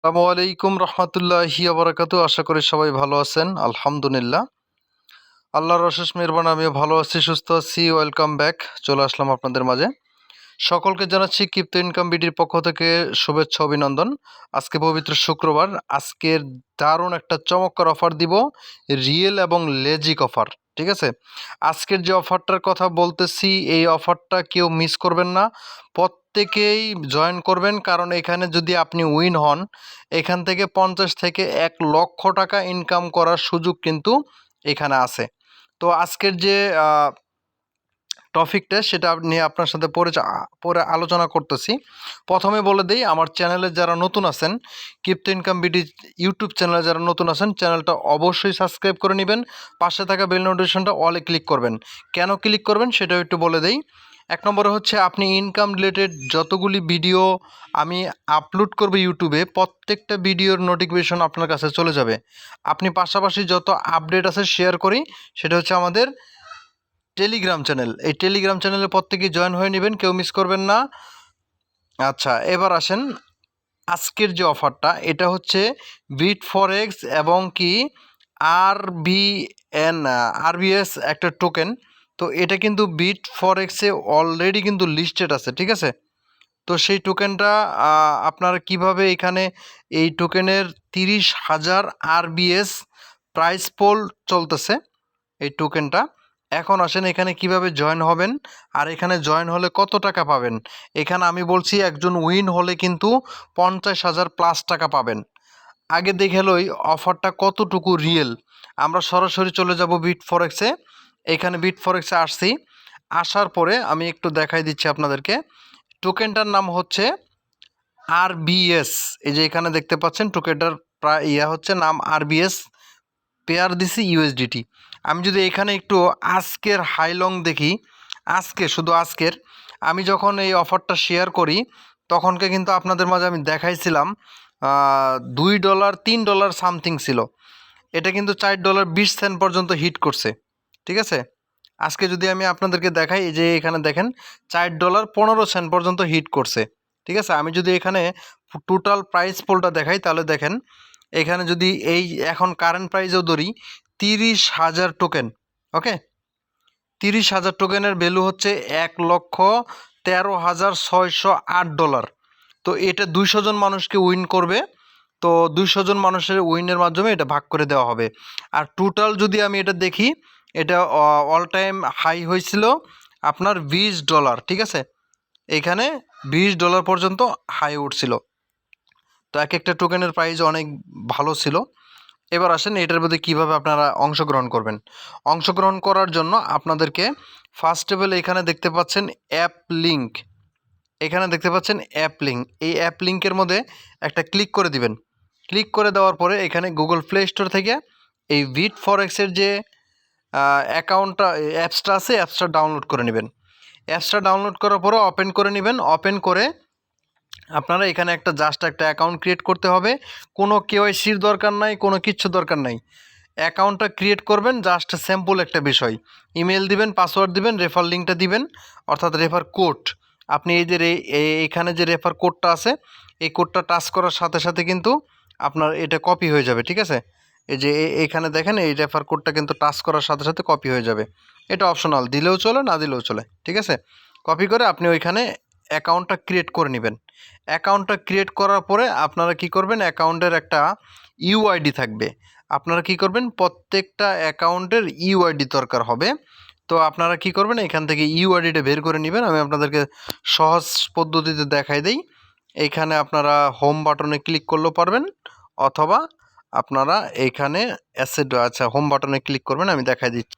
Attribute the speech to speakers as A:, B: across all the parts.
A: আসসালামু আলাইকুম রহমতুল্লাহি আবরাকাতু। আশা করি সবাই ভালো আছেন। আলহামদুলিল্লাহ, আল্লাহর অশেষ মেহেরবানি আমিও ভালো আছি, সুস্থ আছি। ওয়েলকাম ব্যাক, চলে আসলাম আপনাদের মাঝে। সকলকে জানাচ্ছি ক্রিপ্টো ইনকাম বিডির পক্ষ থেকে শুভেচ্ছা, অভিনন্দন। আজকে পবিত্র শুক্রবার, আজকের দারুণ একটা চমৎকার অফার দিব, রিয়েল এবং লেজিক অফার। ঠিক আছে, আজকের যে অফারটার কথা বলতেছি, এই অফারটা কেউ মিস করবেন না, প্রত্যেকেই জয়েন করবেন। কারণ এখানে যদি আপনি উইন হন, এখান থেকে 50 থেকে 1 লক্ষ টাকা ইনকাম করার সুযোগ কিন্তু এখানে আছে। তো আজকের যে টপিকটা সেটা নিয়ে আপনার সাথে পরে আলোচনা করতেছি। প্রথমে বলে দিই, আমার চ্যানেলে যারা নতুন আছেন, ক্রিপ্টো ইনকাম বিডি ইউটিউব চ্যানেলে যারা নতুন আছেন, চ্যানেলটা অবশ্যই সাবস্ক্রাইব করে নেবেন। পাশে থাকা বেল নোটিফিকেশনটা অলে ক্লিক করবেন। কেন ক্লিক করবেন সেটাও একটু বলে দেই। এক নম্বরে হচ্ছে, আপনি ইনকাম রিলেটেড যতগুলি ভিডিও আমি আপলোড করব ইউটিউবে, প্রত্যেকটা ভিডিওর নোটিফিকেশন আপনার কাছে চলে যাবে। আপনি পাশাপাশি যত আপডেট আছে শেয়ার করি, সেটা হচ্ছে আমাদের টেলিগ্রাম চ্যানেল। এই টেলিগ্রাম চ্যানেলে প্রত্যেকেই জয়েন হয়ে নেবেন, কেউ মিস করবেন না। আচ্ছা, এবার আসেন আজকের যে অফারটা, এটা হচ্ছে বিটফরেক্স এবং কি আরভিএস একটা টোকেন। তো এটা কিন্তু বিটফরেক্সে অলরেডি কিন্তু লিস্টেড আছে। ঠিক আছে, তো সেই টোকেনটা আপনারা কিভাবে এখানে এই টোকেনের 30,000 RVS প্রাইস পোল চলতেছে এই টোকেনটা। এখন আসেন এখানে কিভাবে জয়েন হবেন, আর এখানে জয়েন হলে কত টাকা পাবেন। এখানে আমি বলছি, একজন উইন হলে কিন্তু 50,000 প্লাস টাকা পাবেন। আগে দেখে লই অফারটা কতটুকু রিয়েল। আমরা সরাসরি চলে যাব বিটফরেক্সে। এখানে বিটফরেক্সে আসছি, আসার পরে আমি একটু দেখাই দিচ্ছি আপনাদেরকে। টোকেনটার নাম হচ্ছে RVS। এই যে এখানে দেখতে পাচ্ছেন টোকেনটার প্রায় হচ্ছে নাম RVS, পেয়ার দিছি USDT। আমি যদি এখানে একটু আজকের হাইলং দেখি, শুধু আজকের আমি যখন এই অফারটা শেয়ার করি, তখনকে কিন্তু আপনাদের মাঝে আমি দেখাইছিলাম $2 $3 সামথিং ছিল। এটা কিন্তু $4.20 পর্যন্ত হিট করছে। ঠিক আছে, আজকে যদি আমি আপনাদেরকে দেখাই, এই যে এখানে দেখেন $4.15 পর্যন্ত হিট করছে। ঠিক আছে, আমি যদি এখানে টোটাল প্রাইস পোলটা দেখাই, তাহলে দেখেন এখানে যদি এই এখন কারেন্ট প্রাইসেও ধরি 30,000 টোকেন। ওকে, 30,000 টোকেনের ভ্যালু হচ্ছে $1,13,608। তো এটা 200 জন মানুষকে উইন করবে। তো 200 জন মানুষের উইনের মাধ্যমে এটা ভাগ করে দেওয়া হবে। আর টোটাল যদি আমি এটা দেখি, এটা অল টাইম হাই হয়েছিল আপনার $20। ঠিক আছে, এখানে $20 পর্যন্ত হাই উঠছিল। তো এক একটা টোকেনের প্রাইস অনেক ভালো ছিল। এবার আসেন এটার মধ্যে কীভাবে আপনারা অংশগ্রহণ করবেন। অংশগ্রহণ করার জন্য আপনাদেরকে ফার্স্ট অফ অল এখানে দেখতে পাচ্ছেন অ্যাপ লিঙ্ক। এখানে দেখতে পাচ্ছেন অ্যাপ লিঙ্ক। এই অ্যাপ লিঙ্কের মধ্যে একটা ক্লিক করে দিবেন। ক্লিক করে দেওয়ার পরে এখানে গুগল প্লে স্টোর থেকে এই বিটফরেক্সের যে অ্যাকাউন্টটা, অ্যাপসটা আছে, অ্যাপসটা ডাউনলোড করে নেবেন। অ্যাপসটা ডাউনলোড করার পরে ওপেন করে নেবেন। ওপেন করে আপনারা এখানে জাস্ট একটা অ্যাকাউন্ট ক্রিয়েট করতে হবে। কোনো কেওয়াইসির দরকার নাই, কোনো কিচ্ছু দরকার নাই। অ্যাকাউন্টটা ক্রিয়েট করবেন, জাস্ট স্যাম্পল একটা বিষয়। ইমেল দিবেন, পাসওয়ার্ড দিবেন, রেফার লিঙ্কটা দিবেন, অর্থাৎ রেফার কোড। আপনি এই যে এইখানে যে রেফার কোডটা আছে, এই কোডটা টাচ করার সাথে সাথে কিন্তু আপনার এটা কপি হয়ে যাবে। ঠিক আছে, এই যে এইখানে দেখেন এই রেফার কোডটা কিন্তু টাচ করার সাথে সাথে কপি হয়ে যাবে। এটা অপশনাল, দিলেও চলে, না দিলেও চলে। ঠিক আছে, কপি করে আপনি ওইখানে অ্যাকাউন্টটা ক্রিয়েট করে নেবেন। অ্যাকাউন্টটা ক্রিয়েট করার পরে আপনারা কি করবেন, অ্যাকাউন্টের একটা ইউআইডি থাকবে। আপনারা কি করবেন, প্রত্যেকটা অ্যাকাউন্টের ইউআইডি দরকার হবে। তো আপনারা কি করবেন, এখান থেকে ইউআইডিটা বের করে নেবেন। আমি আপনাদেরকে সহজ পদ্ধতিতে দেখাই দেই। এইখানে আপনারা হোম বাটনে ক্লিক করলেও পারবেন, অথবা আপনারা এইখানে হোম বাটনে ক্লিক করবেন। আমি দেখাই দিচ্ছি।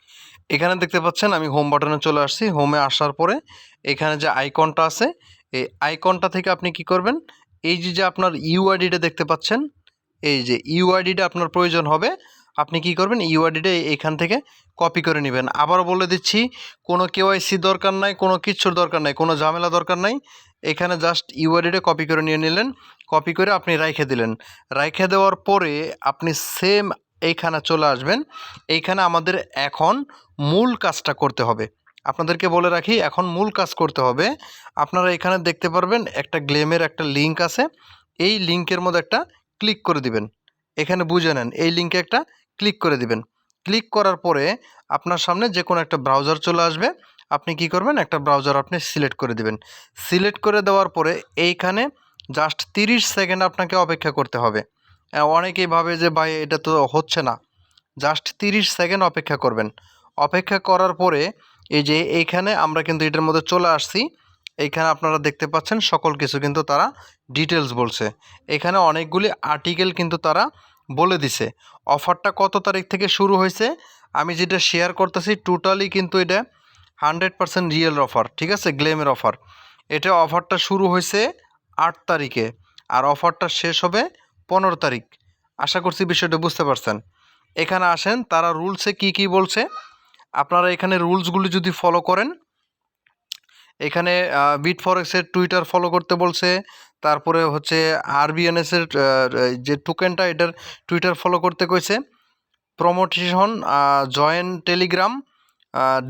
A: এখানে দেখতে পাচ্ছেন আমি হোম বাটনে চলে আসছি। হোমে আসার পরে এখানে যে আইকনটা আছে, এই আইকনটা থেকে আপনি কি করবেন, এই যে আপনার ইউআইডিটা দেখতে পাচ্ছেন, এই যে ইউআইডিটা আপনার প্রয়োজন হবে। আপনি কি করবেন, ইউআইডিটা এখান থেকে কপি করে নেবেন। আবারও বলে দিচ্ছি, কোনো কেওয়াইসি দরকার নাই, কোনো কিচ্ছুর দরকার নাই, কোনো ঝামেলা দরকার নাই। এখানে জাস্ট ইউআইডিটা কপি করে নিয়ে নিলেন। কপি করে আপনি রাইখে দিলেন। রাইখে দেওয়ার পরে আপনি সেম এইখানে চলে আসবেন। এইখানে আমাদের এখন মূল কাজটা করতে হবে। আপনাদেরকে বলে রাখি, এখন মূল কাজ করতে হবে। আপনারা এখানে দেখতে পারবেন একটা গ্লেমের একটা লিঙ্ক আছে। এই লিঙ্কের মধ্যে একটা ক্লিক করে দিবেন। এখানে বুঝে নেন, এই লিঙ্কে একটা ক্লিক করে দিবেন। ক্লিক করার পরে আপনার সামনে যে কোনো একটা ব্রাউজার চলে আসবে। আপনি কি করবেন, একটা ব্রাউজার আপনি সিলেক্ট করে দিবেন। সিলেক্ট করে দেওয়ার পরে এইখানে জাস্ট 30 সেকেন্ড আপনাকে অপেক্ষা করতে হবে। অনেকেই ভাবে যে ভাই এটা তো হচ্ছে না, জাস্ট 30 সেকেন্ড অপেক্ষা করবেন। অপেক্ষা করার পরে এই যে এইখানে আমরা কিন্তু এটার মধ্যে চলে আসছি। এইখানে আপনারা দেখতে পাচ্ছেন সকল কিছু কিন্তু তারা ডিটেলস বলছে। এখানে অনেকগুলি আর্টিকেল কিন্তু তারা বলে দিছে। অফারটা কত তারিখ থেকে শুরু হয়েছে আমি যেটা শেয়ার করতেছি, টোটালি কিন্তু এটা 100% রিয়েল অফার, ঠিক আছে, গ্লেমের অফার। এটা অফারটা শুরু হয়েছে 8 তারিখে, আর অফারটা শেষ হবে 15 তারিখ। আশা করছি বিষয়টা বুঝতে পারছেন। এখানে আসেন, তারা রুলসে কি কি বলছে আপনারা এখানে রুলসগুলি যদি ফলো করেন। এখানে বিটফরেক্সের টুইটার ফলো করতে বলছে, তারপরে হচ্ছে আরবিএনএসের যে টোকেনটা এটার টুইটার ফলো করতে কইছে। প্রমোশন জয়েন টেলিগ্রাম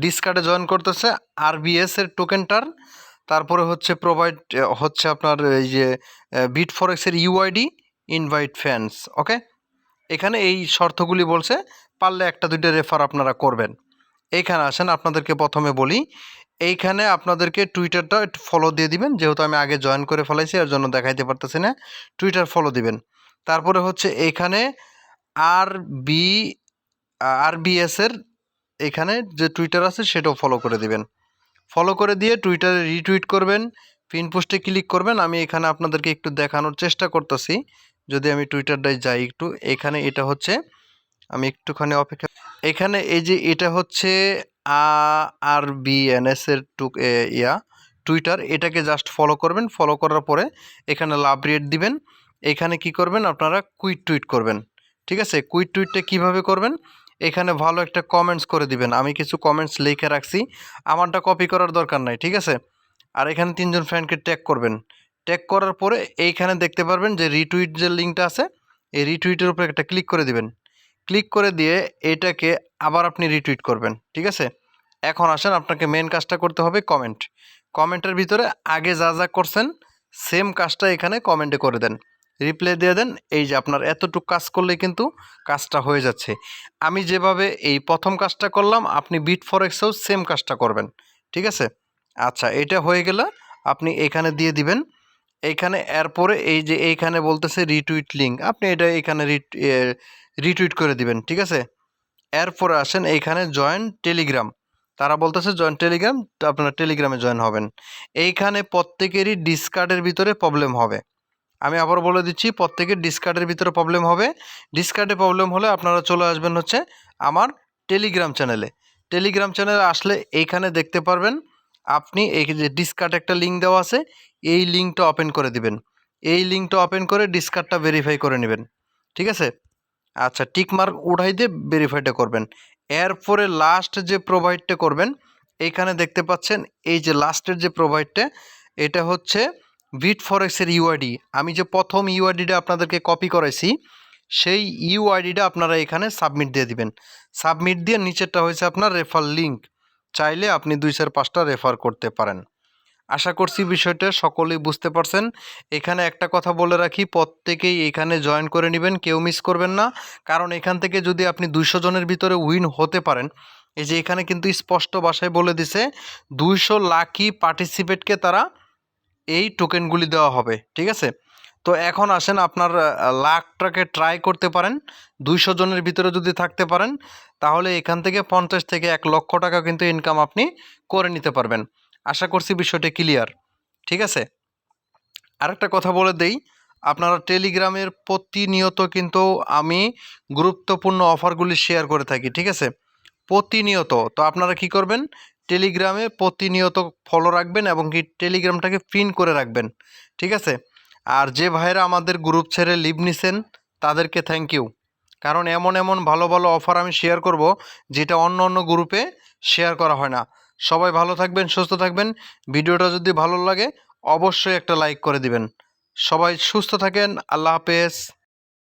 A: ডিসকার্ডে জয়েন করতেছে আরবিএসের টোকেনটার। তারপরে হচ্ছে প্রোভাইড হচ্ছে আপনার এই যে বিটফরেক্সের ইউআইডি ইনভাইট ফ্যান্স। ওকে, এখানে এই শর্তগুলি বলছে, পারলে একটা দুইটা রেফার আপনারা করবেন। এইখানে আসেন, আপনাদেরকে প্রথমে বলি, এইখানে আপনাদেরকে টুইটারটা একটু ফলো দিয়ে দিবেন, যেহেতু আমি আগে জয়েন করে ফেলাইছি এর জন্য দেখাইতে পারতেছি না। টুইটার ফলো দিবেন। তারপরে হচ্ছে এইখানে আরবিএসের এখানে যে টুইটার আছে সেটাও ফলো করে দিবেন। ফলো করে দিয়ে টুইটারে রিটুইট করবেন, পিন পোস্টে ক্লিক করবেন। আমি এখানে আপনাদেরকে একটু দেখানোর চেষ্টা করতেছি, যদি আমি টুইটারটায় যাই একটু। এখানে এটা হচ্ছে, আমি একটুখানি অপেক্ষা, এখানে এই যে এটা হচ্ছে আরবিএনএসের টুইটার, এটাকে জাস্ট ফলো করবেন। ফলো করার পরে এখানে লাভ রেট দিবেন। এখানে কি করবেন, আপনারা কুইট টুইট করবেন, ঠিক আছে। কুইট টুইটটা কিভাবে করবেন, এখানে ভালো একটা কমেন্টস করে দিবেন। আমি কিছু কমেন্টস লিখে রাখছি, আমারটা কপি করার দরকার নাই, ঠিক আছে। আর এখানে 3 জন ফ্রেন্ডকে ট্যাগ করবেন। ট্যাগ করার পরে এইখানে দেখতে পারবেন যে রিটুইট যে লিঙ্কটা আছে, এই রিটুইটের উপরে একটা ক্লিক করে দিবেন। ক্লিক করে দিয়ে এটাকে আবার আপনি রিটুইট করবেন, ঠিক আছে। এখন আসেন, আপনাকে মেন কাজটা করতে হবে কমেন্টের ভিতরে আগে যা যা করছেন সেম কাজটা এখানে কমেন্টে করে দেন, রিপ্লাই দিয়ে দেন। এই যে আপনার এতটুকু কাজ করলে কিন্তু কাজটা হয়ে যাচ্ছে। আমি যেভাবে এই প্রথম কাজটা করলাম, আপনি বিটফরেক্সেও সেম কাজটা করবেন, ঠিক আছে। আচ্ছা, এটা হয়ে গেলে আপনি এখানে দিয়ে দিবেন। এইখানে এরপরে এই যে এইখানে বলতেছে রিটুইট লিঙ্ক, আপনি এটা এখানে রিটুইট করে দিবেন, ঠিক আছে। এরপরে আসেন এইখানে জয়েন টেলিগ্রাম, তারা বলতেছে জয়েন টেলিগ্রাম, তো আপনারা টেলিগ্রামে জয়েন হবেন। এইখানে প্রত্যেকেরই ডিসকার্ডের ভিতরে প্রবলেম হবে। আমি আবার বলে দিচ্ছি, প্রত্যেকের ডিসকার্ডের ভিতরে প্রবলেম হবে। ডিসকার্ডে প্রবলেম হলে আপনারা চলে আসবেন হচ্ছে আমার টেলিগ্রাম চ্যানেলে। টেলিগ্রাম চ্যানেলে আসলে এইখানে দেখতে পারবেন, আপনি এই যে ডিসকার্ড একটা লিঙ্ক দেওয়া আছে, এই লিঙ্কটা ওপেন করে দিবেন। এই লিঙ্কটা ওপেন করে ডিসকার্ডটা ভেরিফাই করে নেবেন, ঠিক আছে। আচ্ছা, টিক মার্ক উঠাই দিয়ে ভেরিফাইটা করবেন। এরপরে লাস্ট যে প্রোভাইডটা করবেন, এইখানে দেখতে পাচ্ছেন এই যে লাস্টের যে প্রোভাইডটা, এটা হচ্ছে বিটফরেক্সের ইউআইডি। আমি যে প্রথম ইউআইডিটা আপনাদেরকে কপি করাইছি, সেই ইউআইডিটা আপনারা এখানে সাবমিট দিয়ে দিবেন। সাবমিট দিয়ে নিচেরটা হয়েছে আপনার রেফার লিঙ্ক, চাইলে আপনি 2-4-5টা রেফার করতে পারেন। আশা করছি বিষয়টা সকলেই বুঝতে পারছেন। এখানে একটা কথা বলে রাখি, প্রত্যেকেই এখানে জয়েন করে নেবেন, কেউ মিস করবেন না। কারণ এখান থেকে যদি আপনি 200 জনের ভিতরে উইন হতে পারেন, এই যে এখানে কিন্তু স্পষ্ট ভাষায় বলে দিছে 200 লাকি পার্টিসিপেটকে তারা এই টোকেনগুলি দেওয়া হবে, ঠিক আছে। তো এখন আসেন, আপনার লাখটাকে ট্রাই করতে পারেন। 200 জনের ভিতরে যদি থাকতে পারেন, তাহলে এখান থেকে 50 থেকে 1 লক্ষ টাকা কিন্তু ইনকাম আপনি করে নিতে পারবেন। আশা করছি বিষয়টা ক্লিয়ার, ঠিক আছে। আরেকটা কথা বলে দেই, আপনারা টেলিগ্রামের প্রতিনিয়ত কিন্তু আমি গুরুত্বপূর্ণ অফারগুলি শেয়ার করে থাকি, ঠিক আছে, প্রতিনিয়ত। তো আপনারা কি করবেন, টেলিগ্রামে প্রতিনিয়ত ফলো রাখবেন এবং কি টেলিগ্রামটাকে প্রিন্ট করে রাখবেন, ঠিক আছে। আর যে ভাইরা আমাদের গ্রুপ ছেড়ে লিভ নিছেন, তাদেরকে থ্যাংক ইউ। কারণ এমন এমন ভালো ভালো অফার আমি শেয়ার করব, যেটা অন্য অন্য গ্রুপে শেয়ার করা হয় না। সবাই ভালো থাকবেন, সুস্থ থাকবেন। ভিডিওটা যদি ভালো লাগে অবশ্যই একটা লাইক করে দিবেন। সবাই সুস্থ থাকেন, আল্লাহ হাফেজ।